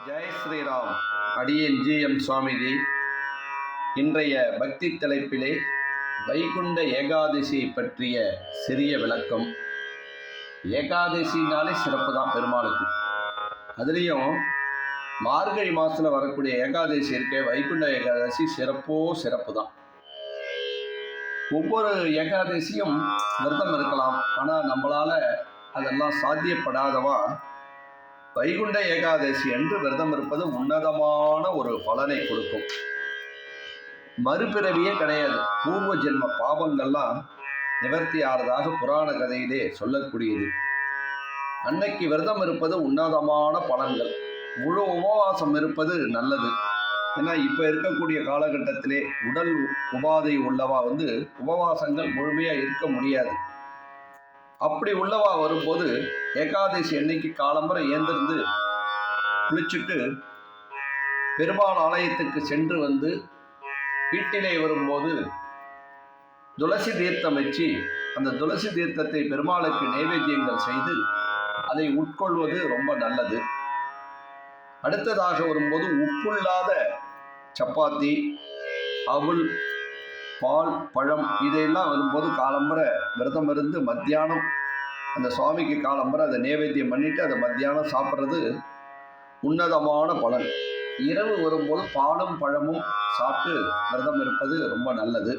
ஜெய் ஸ்ரீராம். அடியேன் ஜி.எம். சுவாமிஜி. இன்றைய பக்தி தலைப்பிலே வைகுண்ட ஏகாதசியை பற்றிய சிறிய விளக்கம். ஏகாதசினாலே சிறப்பு தான் பெருமாளுக்கு. அதுலேயும் மார்கழி மாதத்தில் வரக்கூடிய ஏகாதசி இருக்க வைகுண்ட ஏகாதசி சிறப்பு தான். ஒவ்வொரு ஏகாதசியும் விரதம் இருக்கலாம், ஆனால் நம்மளால் அதெல்லாம் சாத்தியப்படாதவா வைகுண்ட ஏகாதசி என்று விரதம் இருப்பது உன்னதமான ஒரு பலனை கொடுக்கும். மறுபிறவியே கிடையாது. பூர்வ ஜென்ம பாவங்கள்லாம் நிவர்த்தி ஆறதாக புராண கதையிலே சொல்லக்கூடியது. அன்னைக்கு விரதம் இருப்பது உன்னதமான பலன்கள். முழு உபவாசம் இருப்பது நல்லது. ஏன்னா இப்போ இருக்கக்கூடிய காலகட்டத்திலே உடல் உபாதை உள்ளவா உபவாசங்கள் முழுமையாக இருக்க முடியாது. அப்படி உள்ளவா வரும்போது ஏகாதசி அன்னைக்கு காலம்பரை ஏந்திருந்து குளிச்சுட்டு பெருமாள் ஆலயத்துக்கு சென்று வீட்டிலே வரும்போது துளசி தீர்த்தம் வச்சு அந்த துளசி தீர்த்தத்தை பெருமாளுக்கு நைவேத்தியங்கள் செய்து அதை உட்கொள்வது ரொம்ப நல்லது. அடுத்ததாக வரும்போது உப்புள்ளாத சப்பாத்தி, அவல், பால், பழம் இதையெல்லாம் வரும்போது காலம்பரை விரதம் இருந்து மத்தியானம் அந்த சுவாமிக்கு காலம்பரை அதை நைவேத்தியம் பண்ணிட்டு அதை மத்தியானம் சாப்பிட்றது உன்னதமான பலன். இரவு வரும்போது பாலும் பழமும் சாப்பிட்டு விரதம் இருப்பது ரொம்ப நல்லது.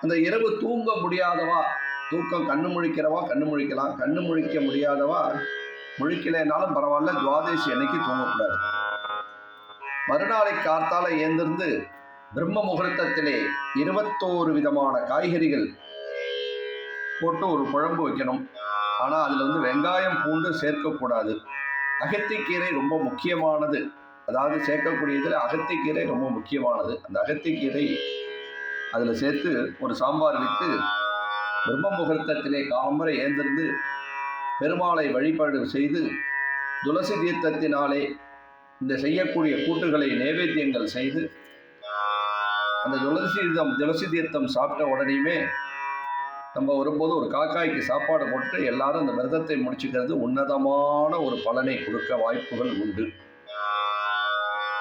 அந்த இரவு தூங்க முடியாதவா, தூக்கம் கண்ணு முழிக்கிறவா கண்ணு முழிக்கலாம், கண்ணு முழிக்க முடியாதவா முழிக்கலைனாலும் பரவாயில்ல, துவாதசி அன்னைக்கு தூங்கக்கூடாது. மறுநாளை காத்தால ஏந்திருந்து பிரம்ம முகூர்த்தத்திலே 21 விதமான காய்கறிகள் போட்டு ஒரு குழம்பு வைக்கணும். ஆனால் அதில் வெங்காயம் பூண்டு சேர்க்கக்கூடாது. அகத்திக்கீரை ரொம்ப முக்கியமானது. அதாவது சேர்க்கக்கூடியதில் அகத்திக்கீரை ரொம்ப முக்கியமானது. அந்த அகத்திக்கீரை அதில் சேர்த்து ஒரு சாம்பார் வைத்து பிரம்ம முகூர்த்தத்திலே காலம்பரை ஏந்திருந்து பெருமாளை வழிபாடு செய்து துளசி தீர்த்தத்தினாலே இந்த செய்யக்கூடிய கூட்டுகளை நைவேத்தியங்கள் செய்து அந்த துளசி தீர்த்தம் சாப்பிட்ட உடனேயுமே நம்ம வரும்போது ஒரு காக்காய்க்கு சாப்பாடு போட்டு எல்லாரும் அந்த விரதத்தை முடிச்சுக்கிறது உன்னதமான ஒரு பலனை கொடுக்க வாய்ப்புகள் உண்டு.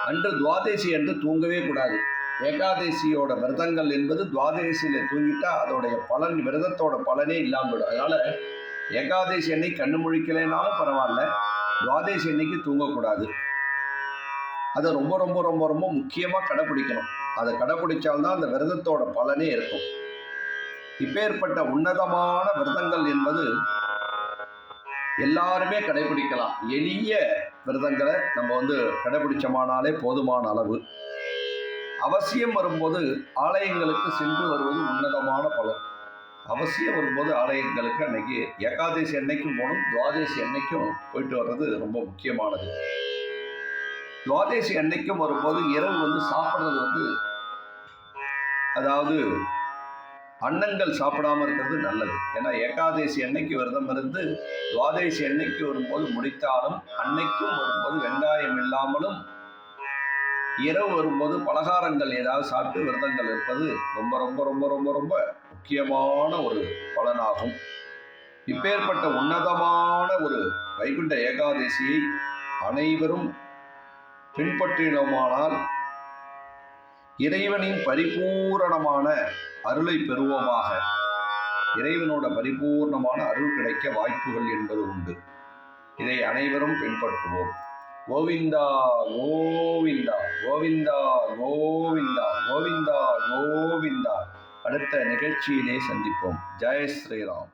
அன்று துவாதசி என்று தூங்கவே கூடாது. ஏகாதசியோட விரதங்கள் என்பது துவாதசியில் தூங்கிட்டா அதோடைய பலன், விரதத்தோட பலனே இல்லாமல் விடும். அதனால ஏகாதசி அன்னைக்கு கண்ணு முழிக்கலைனாலும் பரவாயில்ல, துவாதசி அன்னைக்கு தூங்கக்கூடாது. அதை ரொம்ப ரொம்ப ரொம்ப ரொம்ப முக்கியமாக கடைப்பிடிக்கணும். அதை கடைப்பிடிச்சால்தான் அந்த விரதத்தோட பலனே இருக்கும். இப்பேற்பட்ட உன்னதமான விரதங்கள் என்பது எல்லாருமே கடைபிடிக்கலாம். எளிய விரதங்களை நம்ம கடைபிடிச்சமானாலே போதுமான அளவு. அவசியம் வரும்போது ஆலயங்களுக்கு சென்று வருவது உன்னதமான பலன். அவசியம் வரும்போது ஆலயங்களுக்கு அன்னைக்கு ஏகாதசி அன்னைக்கும் போகணும், துவாதசி அன்னைக்கும் போயிட்டு வர்றது ரொம்ப முக்கியமானது. துவாதசி அன்னைக்கும் வரும்போது இரவு சாப்பிட்றது அதாவது அன்னங்கள் சாப்பிடாமல் இருக்கிறது நல்லது. ஏன்னா ஏகாதசி அன்னைக்கு விரதம் இருந்து துவாதசி அன்னைக்கு வரும்போது முடித்தாலும் அன்னைக்கும் வரும்போது வெங்காயம் இல்லாமலும் இரவு வரும்போது பலகாரங்கள் ஏதாவது சாப்பிட்டு விரதங்கள் இருப்பது ரொம்ப ரொம்ப ரொம்ப ரொம்ப ரொம்ப முக்கியமான ஒரு பலனாகும். இப்பேற்பட்ட உன்னதமான ஒரு வைகுண்ட ஏகாதசியை அனைவரும் பின்பற்றினோமானால் இறைவனின் பரிபூரணமான அருளை பெறுவோமாக. இறைவனோட பரிபூர்ணமான அருள் கிடைக்க வாய்ப்புகள் என்பது உண்டு. இதை அனைவரும் பின்பற்றுவோம். கோவிந்தா கோவிந்தா கோவிந்தா கோவிந்தா கோவிந்தா கோவிந்தா. அடுத்த நிகழ்ச்சியிலே சந்திப்போம். ஜெய் ஸ்ரீராம்.